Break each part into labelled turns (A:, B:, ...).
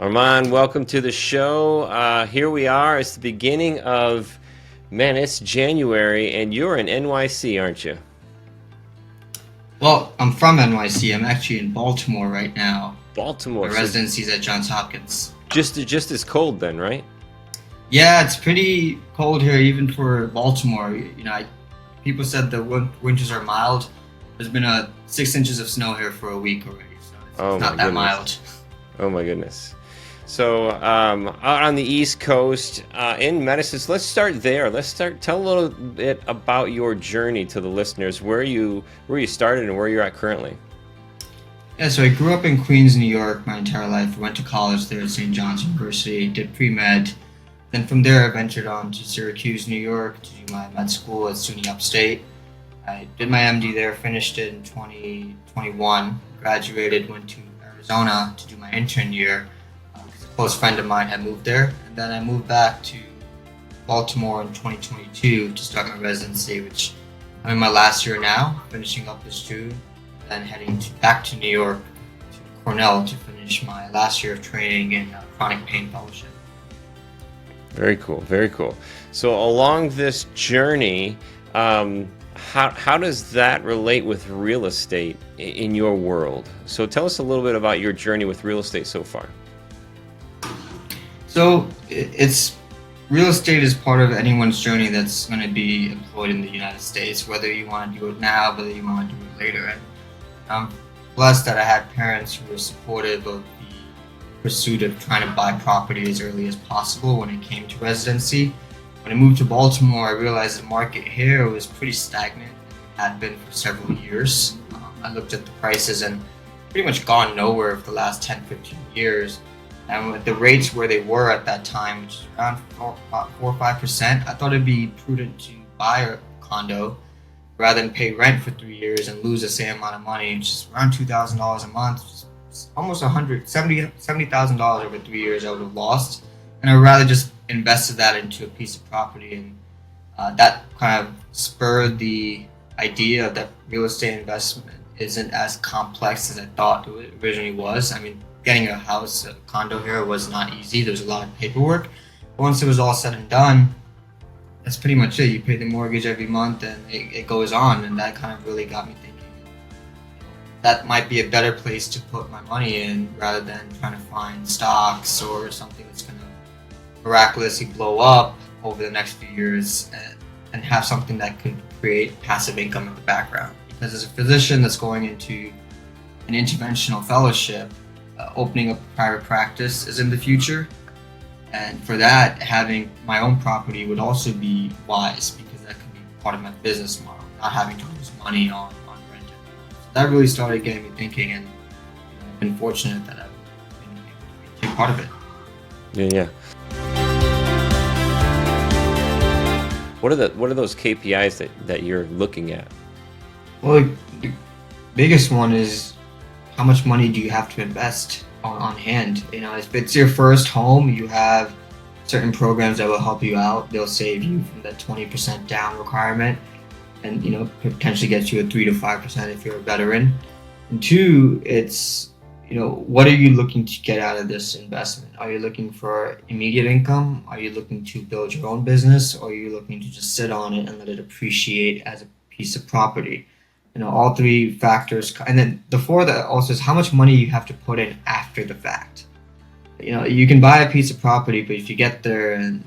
A: Armand, welcome to the show. Here we are. It's the beginning of, man, it's January, and you're in NYC, aren't you?
B: Well, I'm from NYC. I'm actually in Baltimore right now.
A: Baltimore.
B: My residency is at Johns Hopkins.
A: Just as cold then, right?
B: Yeah, it's pretty cold here, even for Baltimore. People said the winters are mild. There's been 6 inches of snow here for a week already, so it's not that mild.
A: Oh my goodness. So out on the East Coast, in medicine, so let's start there. Tell a little bit about your journey to the listeners, where you started and where you're at currently.
B: Yeah, so I grew up in Queens, New York my entire life. I went to college there at St. John's University, did pre-med. Then from there I ventured on to Syracuse, New York to do my med school at SUNY Upstate. I did my MD there, finished it in 2021, graduated, went to Arizona to do my intern year. A close friend of mine had moved there, and then I moved back to Baltimore in 2022 to start my residency, which I'm in my last year now, finishing up this June, then heading back to New York to Cornell to finish my last year of training in chronic pain fellowship.
A: Very cool, very cool. So along this journey, how does that relate with real estate in your world? So tell us a little bit about your journey with real estate so far.
B: So it's real estate is part of anyone's journey that's going to be employed in the United States, whether you want to do it now, whether you want to do it later. And I'm blessed that I had parents who were supportive of the pursuit of trying to buy property as early as possible when it came to residency. When I moved to Baltimore, I realized the market here was pretty stagnant and had been for several years. I looked at the prices and pretty much gone nowhere for the last 10, 15 years. And with the rates where they were at that time, which is around 4 or 5%, I thought it'd be prudent to buy a condo rather than pay rent for 3 years and lose the same amount of money, which is around $2,000 a month. Almost $70,000 over 3 years I would have lost. And I'd rather just invested that into a piece of property, and that kind of spurred the idea that real estate investment isn't as complex as I thought it originally was. I mean, getting a house, a condo here was not easy. There was a lot of paperwork. But once it was all said and done, that's pretty much it. You pay the mortgage every month and it goes on, and that kind of really got me thinking that might be a better place to put my money in rather than trying to find stocks or something that's going to miraculously blow up over the next few years and have something that could create passive income in the background. Because as a physician that's going into an interventional fellowship, opening up a private practice is in the future. And for that, having my own property would also be wise, because that could be part of my business model, not having to lose money on rent. So that really started getting me thinking, and I've been fortunate that I've been able to be a part of it.
A: Yeah. What are those KPIs that you're looking at?
B: Well, the biggest one is how much money do you have to invest on hand? If it's your first home, you have certain programs that will help you out. They'll save you from that 20% down requirement, and potentially get you a 3 to 5% if you're a veteran. And two, it's what are you looking to get out of this investment? Are you looking for immediate income? Are you looking to build your own business? Or are you looking to just sit on it and let it appreciate as a piece of property? All three factors. And then the fourth also is how much money you have to put in after the fact. You can buy a piece of property, but if you get there and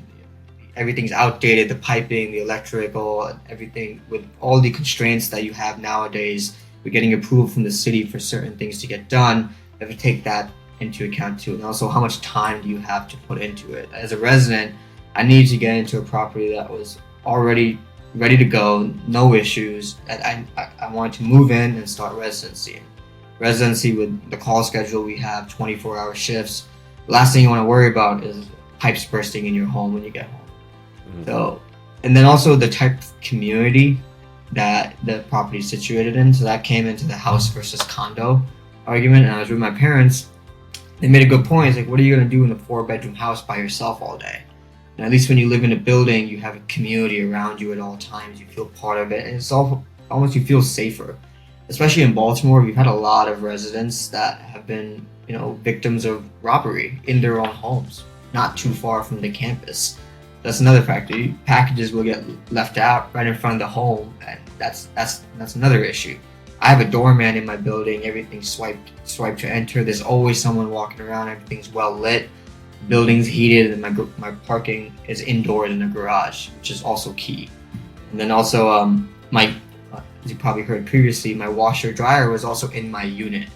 B: everything's outdated, the piping, the electrical, and everything, with all the constraints that you have nowadays, we're getting approval from the city for certain things to get done. You have to take that into account too. And also, how much time do you have to put into it? As a resident, I needed to get into a property that was already ready to go, no issues. I wanted to move in and start residency. Residency, with the call schedule, we have 24-hour shifts. The last thing you want to worry about is pipes bursting in your home when you get home. Mm-hmm. So, and then also the type of community that the property is situated in. So that came into the house versus condo argument. And I was with my parents. They made a good point. It's like, what are you going to do in a 4-bedroom house by yourself all day? And at least when you live in a building, you have a community around you at all times. You feel part of it, and it's almost you feel safer. Especially in Baltimore, we've had a lot of residents that have been victims of robbery in their own homes, not too far from the campus. That's another factor. Packages will get left out right in front of the home, and that's another issue. I have a doorman in my building. Everything's swipe to enter. There's always someone walking around. Everything's well lit. Building's heated, and my parking is indoors in a garage, which is also key. And then also, my as you probably heard previously, my washer dryer was also in my unit.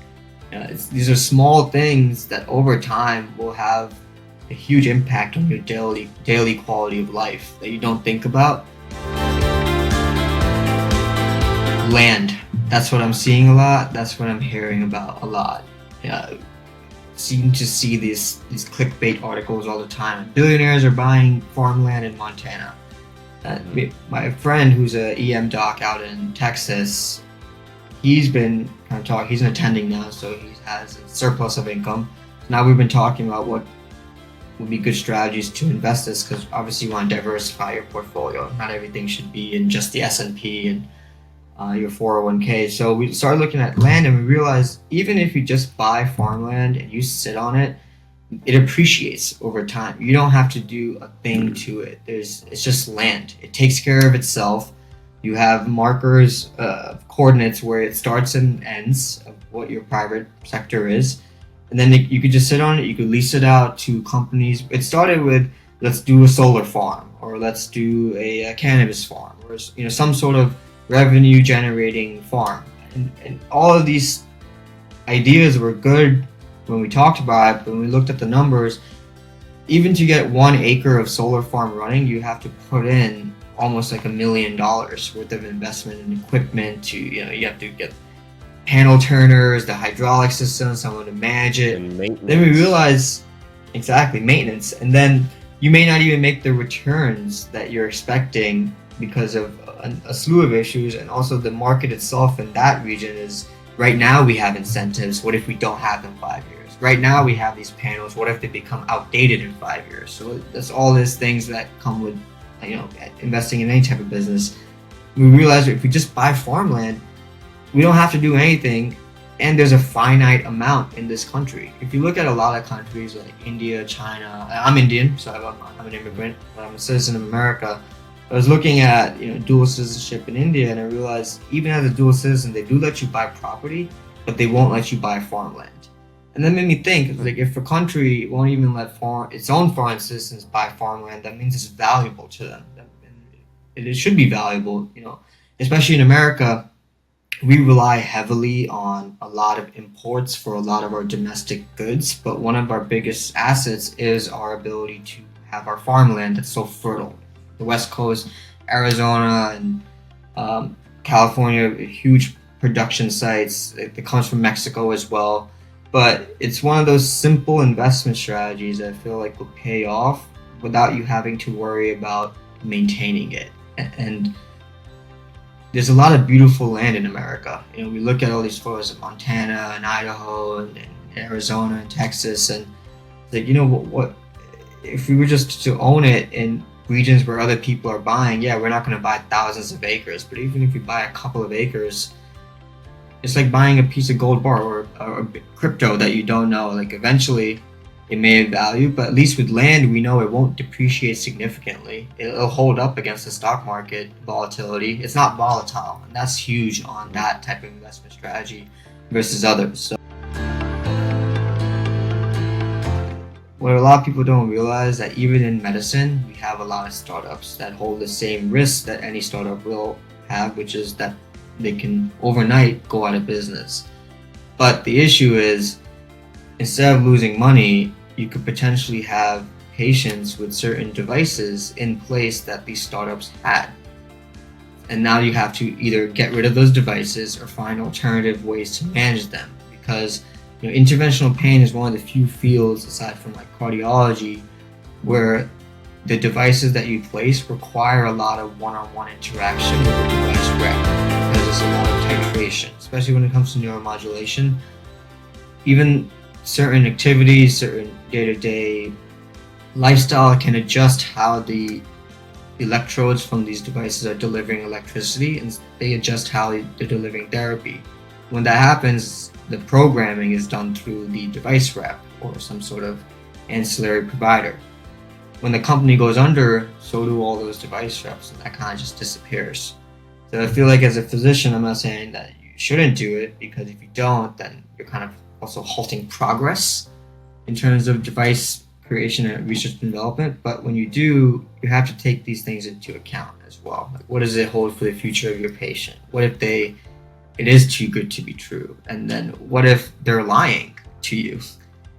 B: These are small things that over time will have a huge impact on your daily quality of life that you don't think about. Land. That's what I'm seeing a lot. That's what I'm hearing about a lot. Seem to see these clickbait articles all the time. Billionaires are buying farmland in Montana. My friend, who's a EM doc out in Texas, he's been kind of talking. He's attending now, so he has a surplus of income. Now we've been talking about what would be good strategies to invest this, because obviously you want to diversify your portfolio. Not everything should be in just the S&P and your 401k. So we started looking at land, and we realized even if you just buy farmland and you sit on it, it appreciates over time. You don't have to do a thing to it. It's just land. It takes care of itself. You have markers, coordinates where it starts and ends of what your private sector is. And then you could just sit on it. You could lease it out to companies. It started with, let's do a solar farm, or let's do a cannabis farm, or some sort of revenue generating farm. And all of these ideas were good when we talked about it, but when we looked at the numbers, even to get 1 acre of solar farm running, you have to put in almost like $1 million worth of investment in equipment. You have to get panel turners, the hydraulic system, someone to manage it.
A: And maintenance.
B: Then we realize, exactly, maintenance. And then you may not even make the returns that you're expecting because of a slew of issues. And also the market itself in that region is, right now we have incentives. What if we don't have them 5 years? Right now we have these panels. What if they become outdated in 5 years? So that's all these things that come with investing in any type of business. We realize that if we just buy farmland, we don't have to do anything, and there's a finite amount in this country. If you look at a lot of countries like India, China, I'm Indian, so I'm an immigrant, but I'm a citizen of America. I was looking at dual citizenship in India, and I realized even as a dual citizen, they do let you buy property, but they won't let you buy farmland. And that made me think, like, if a country won't even let its own foreign citizens buy farmland, that means it's valuable to them. It should be valuable, especially in America. We rely heavily on a lot of imports for a lot of our domestic goods, but one of our biggest assets is our ability to have our farmland that's so fertile. The West Coast, Arizona, and California, huge production sites. It comes from Mexico as well. But it's one of those simple investment strategies that I feel like will pay off without you having to worry about maintaining it. And there's a lot of beautiful land in America. We look at all these photos of Montana and Idaho and Arizona and Texas, and like, what if we were just to own it in regions where other people are buying? Yeah, we're not going to buy thousands of acres, but even if you buy a couple of acres, it's like buying a piece of gold bar or crypto that you don't know. Like, eventually it may have value, but at least with land, we know it won't depreciate significantly. It'll hold up against the stock market volatility. It's not volatile, and that's huge on that type of investment strategy versus others. So what a lot of people don't realize, that even in medicine, we have a lot of startups that hold the same risks that any startup will have, which is that they can overnight go out of business. But the issue is, instead of losing money, you could potentially have patients with certain devices in place that these startups had. And now you have to either get rid of those devices or find alternative ways to manage them. Because interventional pain is one of the few fields, aside from like cardiology, where the devices that you place require a lot of one-on-one interaction with the device rep, because there's a lot of titration, especially when it comes to neuromodulation. Even certain activities, certain day-to-day lifestyle can adjust how the electrodes from these devices are delivering electricity, and they adjust how they're delivering therapy. when that happens, the programming is done through the device rep or some sort of ancillary provider. When the company goes under, so do all those device reps, and that kind of just disappears. So I feel like as a physician, I'm not saying that you shouldn't do it, because if you don't, then you're kind of also halting progress in terms of device creation and research and development. But when you do, you have to take these things into account as well. Like, what does it hold for the future of your patient? What if it is too good to be true? And then what if they're lying to you?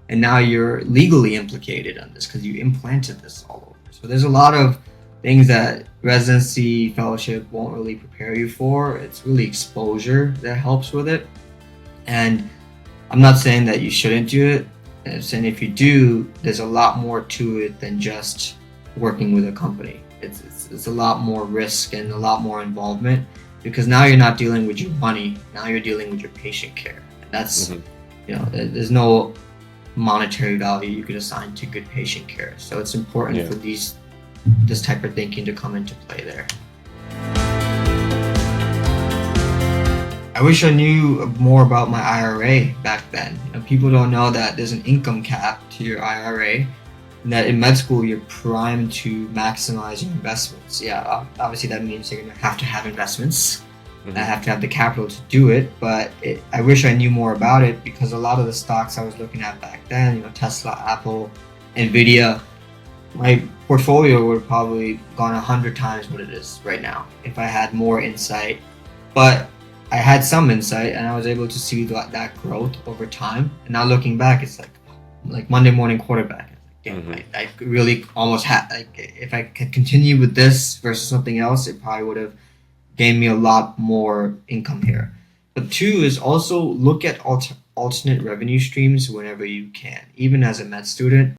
B: And now you're legally implicated on this because you implanted this all over. So there's a lot of things that residency fellowship won't really prepare you for. It's really exposure that helps with it. And I'm not saying that you shouldn't do it. I'm saying if you do, there's a lot more to it than just working with a company. It's a lot more risk and a lot more involvement, because now you're not dealing with your money. Now you're dealing with your patient care. And that's, there's no monetary value you could assign to good patient care. So it's important for this type of thinking to come into play there. I wish I knew more about my IRA back then. People don't know that there's an income cap to your IRA, and that in med school you're primed to maximize your investments. Yeah, obviously that means you're going to have investments. I have to have the capital to do it, but I wish I knew more about it, because a lot of the stocks I was looking at back then, Tesla, Apple, Nvidia, my portfolio would have probably gone 100 times what it is right now if I had more insight. But I had some insight, and I was able to see that growth over time. And now looking back, it's like Monday morning quarterback. I really almost had, if I could continue with this versus something else, it probably would have gained me a lot more income here. But two is also look at alternate revenue streams whenever you can. Even as a med student,